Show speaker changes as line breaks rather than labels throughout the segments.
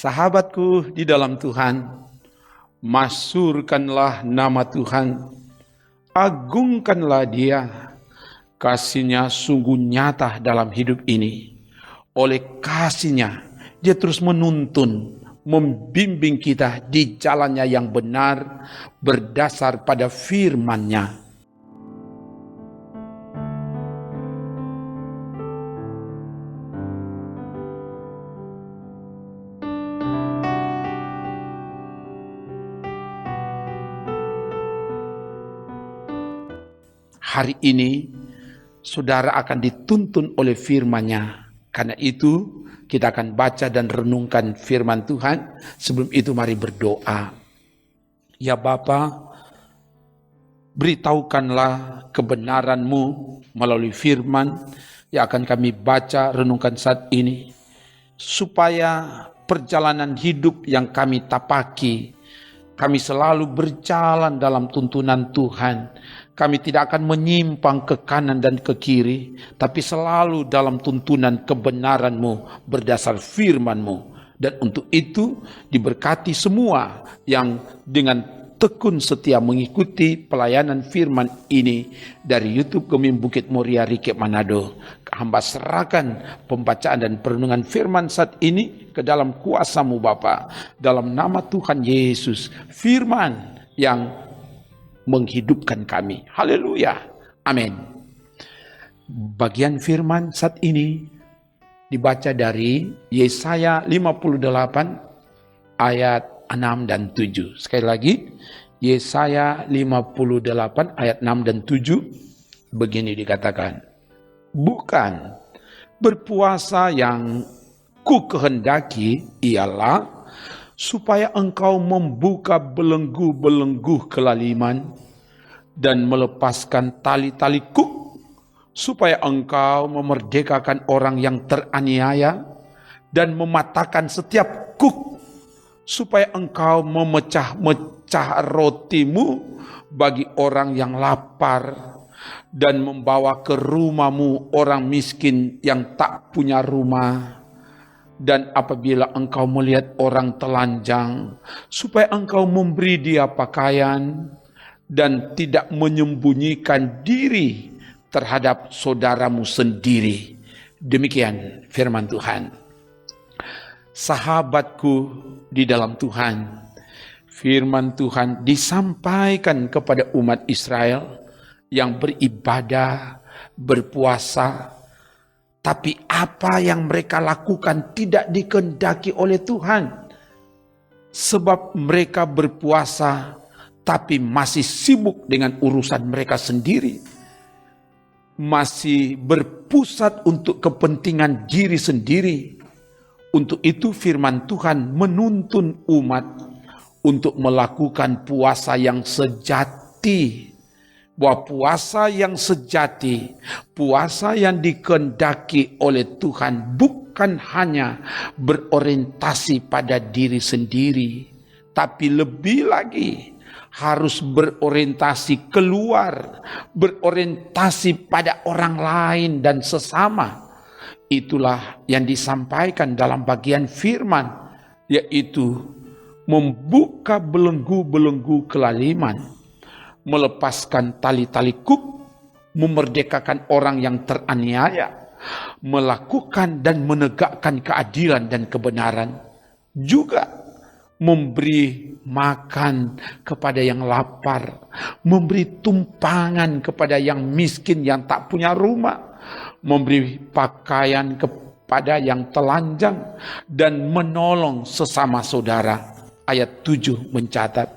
Sahabatku di dalam Tuhan, masyhurkanlah nama Tuhan, agungkanlah Dia, kasih-Nya sungguh nyata dalam hidup ini. Oleh kasih-Nya, Dia terus menuntun, membimbing kita di jalannya yang benar, berdasar pada firman-Nya. Hari ini, saudara akan dituntun oleh firman-Nya. Karena itu, kita akan baca dan renungkan firman Tuhan. Sebelum itu, mari berdoa. Ya Bapa, beritahukanlah kebenaran-Mu melalui firman yang akan kami baca, renungkan saat ini. Supaya perjalanan hidup yang kami tapaki, kami selalu berjalan dalam tuntunan Tuhan. Kami tidak akan menyimpang ke kanan dan ke kiri, tapi selalu dalam tuntunan kebenaran-Mu berdasar firman-Mu. Dan untuk itu diberkati semua yang dengan tekun setia mengikuti pelayanan firman ini dari YouTube Gemim Bukit Muria Rikip Manado. Hamba serahkan pembacaan dan perenungan firman saat ini ke dalam kuasa-Mu Bapa. Dalam nama Tuhan Yesus, firman yang menghidupkan kami. Haleluya. Amin. Bagian firman saat ini dibaca dari Yesaya 58 ayat 6 dan 7. Sekali lagi, Yesaya 58 ayat 6 dan 7. Begini dikatakan, bukan berpuasa yang ku kehendaki ialah supaya engkau membuka belenggu-belenggu kelaliman dan melepaskan tali-tali kuk, supaya engkau memerdekakan orang yang teraniaya dan mematahkan setiap kuk, supaya engkau memecah-mecah rotimu bagi orang yang lapar dan membawa ke rumahmu orang miskin yang tak punya rumah. Dan apabila engkau melihat orang telanjang, supaya engkau memberi dia pakaian dan tidak menyembunyikan diri terhadap saudaramu sendiri. Demikian firman Tuhan. Sahabatku di dalam Tuhan, firman Tuhan disampaikan kepada umat Israel yang beribadah, berpuasa, tapi apa yang mereka lakukan tidak dikehendaki oleh Tuhan. Sebab mereka berpuasa, tapi masih sibuk dengan urusan mereka sendiri. Masih berpusat untuk kepentingan diri sendiri. Untuk itu firman Tuhan menuntun umat untuk melakukan puasa yang sejati. Bahwa puasa yang sejati, puasa yang dikehendaki oleh Tuhan bukan hanya berorientasi pada diri sendiri, tapi lebih lagi harus berorientasi keluar, berorientasi pada orang lain dan sesama. Itulah yang disampaikan dalam bagian firman, yaitu membuka belenggu-belenggu kelaliman, melepaskan tali-tali kuk, memerdekakan orang yang teraniaya, melakukan dan menegakkan keadilan dan kebenaran, juga memberi makan kepada yang lapar, memberi tumpangan kepada yang miskin yang tak punya rumah, memberi pakaian kepada yang telanjang, dan menolong sesama saudara. Ayat 7 mencatat,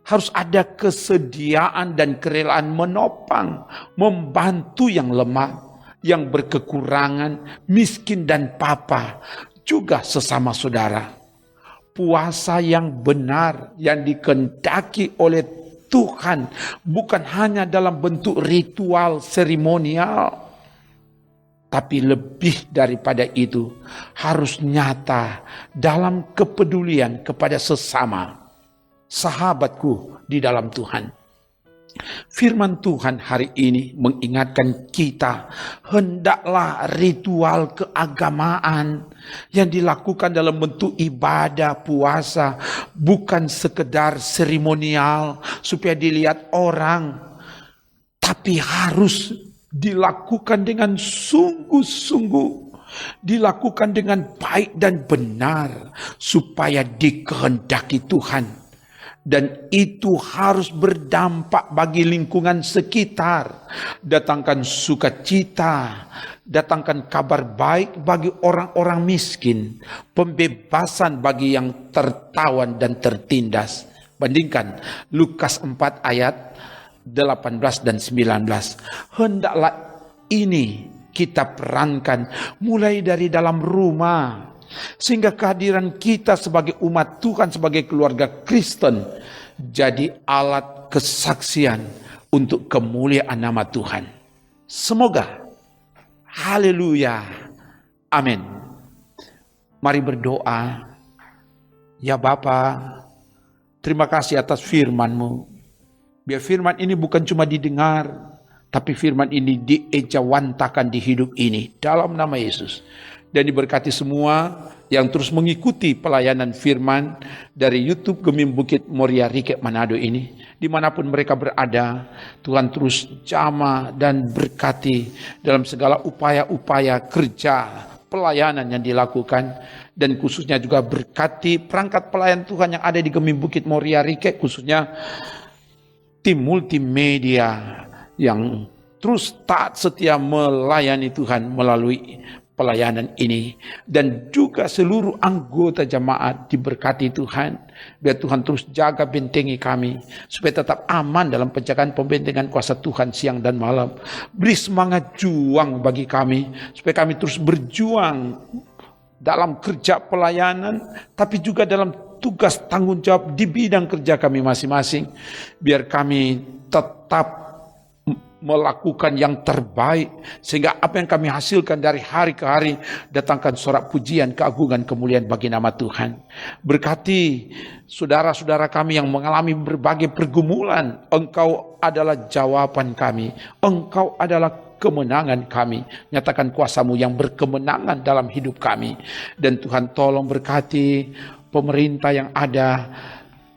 harus ada kesediaan dan kerelaan menopang, membantu yang lemah, yang berkekurangan, miskin dan papa, juga sesama saudara. Puasa yang benar yang dikehendaki oleh Tuhan bukan hanya dalam bentuk ritual seremonial, tapi lebih daripada itu harus nyata dalam kepedulian kepada sesama. Sahabatku di dalam Tuhan, Firman Tuhan hari ini mengingatkan kita, hendaklah ritual keagamaan yang dilakukan dalam bentuk ibadah puasa bukan sekedar seremonial supaya dilihat orang, tapi harus dilakukan dengan sungguh-sungguh, dilakukan dengan baik dan benar supaya dikehendaki Tuhan. Dan itu harus berdampak bagi lingkungan sekitar. Datangkan sukacita, datangkan kabar baik bagi orang-orang miskin, pembebasan bagi yang tertawan dan tertindas. Bandingkan Lukas 4 ayat 18 dan 19. Hendaklah ini kita perankan mulai dari dalam rumah, sehingga kehadiran kita sebagai umat Tuhan, sebagai keluarga Kristen, jadi alat kesaksian untuk kemuliaan nama Tuhan. Semoga, haleluya, amin. Mari berdoa. Ya Bapa, terima kasih atas firman-Mu. Biar firman ini bukan cuma didengar, tapi firman ini diejawantakan di hidup ini, dalam nama Yesus. Dan diberkati semua yang terus mengikuti pelayanan firman dari YouTube Gemim Bukit Moria Rike Manado ini. Dimanapun mereka berada, Tuhan terus jamah dan berkati dalam segala upaya-upaya kerja pelayanan yang dilakukan. Dan khususnya juga berkati perangkat pelayan Tuhan yang ada di Gemim Bukit Moria Rike, khususnya tim multimedia yang terus taat setia melayani Tuhan melalui pelayanan ini, dan juga seluruh anggota jemaat diberkati Tuhan. Biar Tuhan terus jaga bentengi kami supaya tetap aman dalam penjagaan pembentengan kuasa Tuhan siang dan malam. Beri semangat juang bagi kami supaya kami terus berjuang dalam kerja pelayanan, tapi juga dalam tugas tanggung jawab di bidang kerja kami masing-masing. Biar kami tetap melakukan yang terbaik, sehingga apa yang kami hasilkan dari hari ke hari datangkan sorak pujian, keagungan, kemuliaan bagi nama Tuhan. Berkati saudara-saudara kami yang mengalami berbagai pergumulan. Engkau adalah jawaban kami, Engkau adalah kemenangan kami. Nyatakan kuasa-Mu yang berkemenangan dalam hidup kami. Dan Tuhan tolong berkati pemerintah yang ada,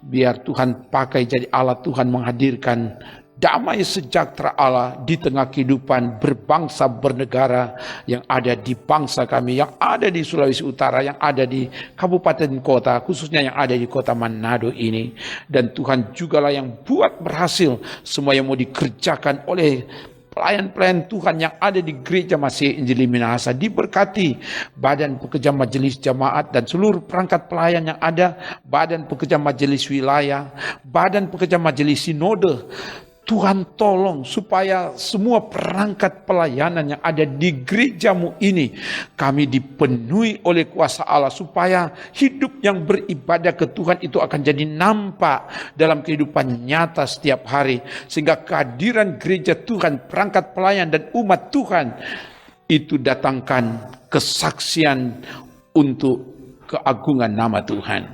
biar Tuhan pakai jadi alat Tuhan menghadirkan damai sejahtera Allah di tengah kehidupan berbangsa bernegara yang ada di bangsa kami, yang ada di Sulawesi Utara, yang ada di kabupaten kota, khususnya yang ada di kota Manado ini. Dan Tuhan jugalah yang buat berhasil semua yang mau dikerjakan oleh pelayan-pelayan Tuhan yang ada di Gereja Masih Injili Minahasa. Diberkati badan pekerja majelis jemaat dan seluruh perangkat pelayan yang ada, badan pekerja majelis wilayah, badan pekerja majelis sinode. Tuhan tolong supaya semua perangkat pelayanan yang ada di gereja-Mu ini kami dipenuhi oleh kuasa Allah, supaya hidup yang beribadah ke Tuhan itu akan jadi nampak dalam kehidupan nyata setiap hari, sehingga kehadiran gereja Tuhan, perangkat pelayan dan umat Tuhan itu datangkan kesaksian untuk keagungan nama Tuhan.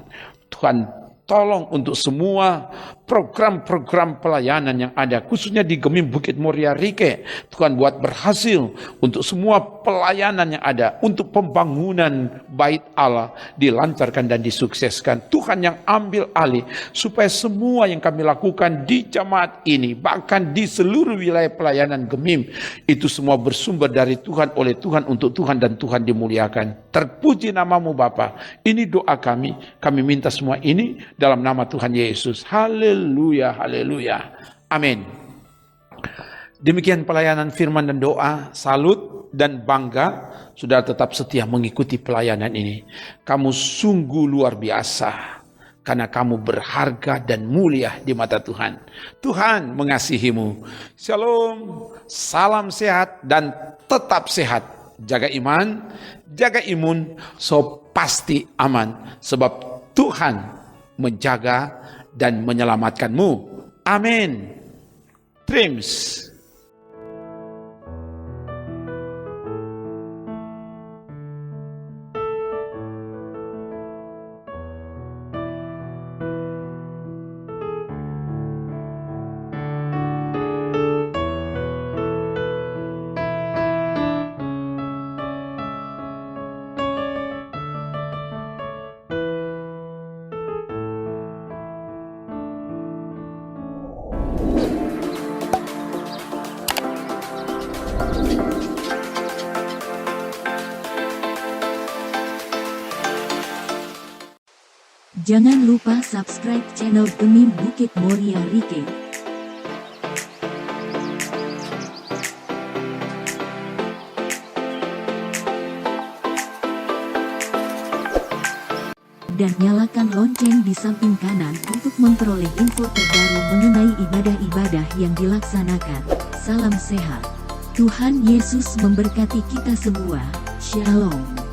Tuhan tolong untuk semua program-program pelayanan yang ada, khususnya di Gemim Bukit Moria Rike. Tuhan buat berhasil untuk semua pelayanan yang ada, untuk pembangunan bait Allah dilancarkan dan disukseskan. Tuhan yang ambil alih supaya semua yang kami lakukan di jemaat ini, bahkan di seluruh wilayah pelayanan Gemim, itu semua bersumber dari Tuhan, oleh Tuhan, untuk Tuhan, dan Tuhan dimuliakan. Terpuji nama-Mu Bapa. Ini doa kami. Kami minta semua ini dalam nama Tuhan Yesus. Haleluya, haleluya. Amin. Demikian pelayanan firman dan doa. Salut dan bangga sudah tetap setia mengikuti pelayanan ini. Kamu sungguh luar biasa, karena kamu berharga dan mulia di mata Tuhan. Tuhan mengasihimu. Shalom, salam sehat dan tetap sehat. Jaga iman, jaga imun, so pasti aman. Sebab Tuhan menjaga dan menyelamatkanmu. Amin. Trims.
Jangan lupa subscribe channel Gemim Bukit Moria Rike. Dan nyalakan lonceng di samping kanan untuk memperoleh info terbaru mengenai ibadah-ibadah yang dilaksanakan. Salam sehat. Tuhan Yesus memberkati kita semua. Shalom.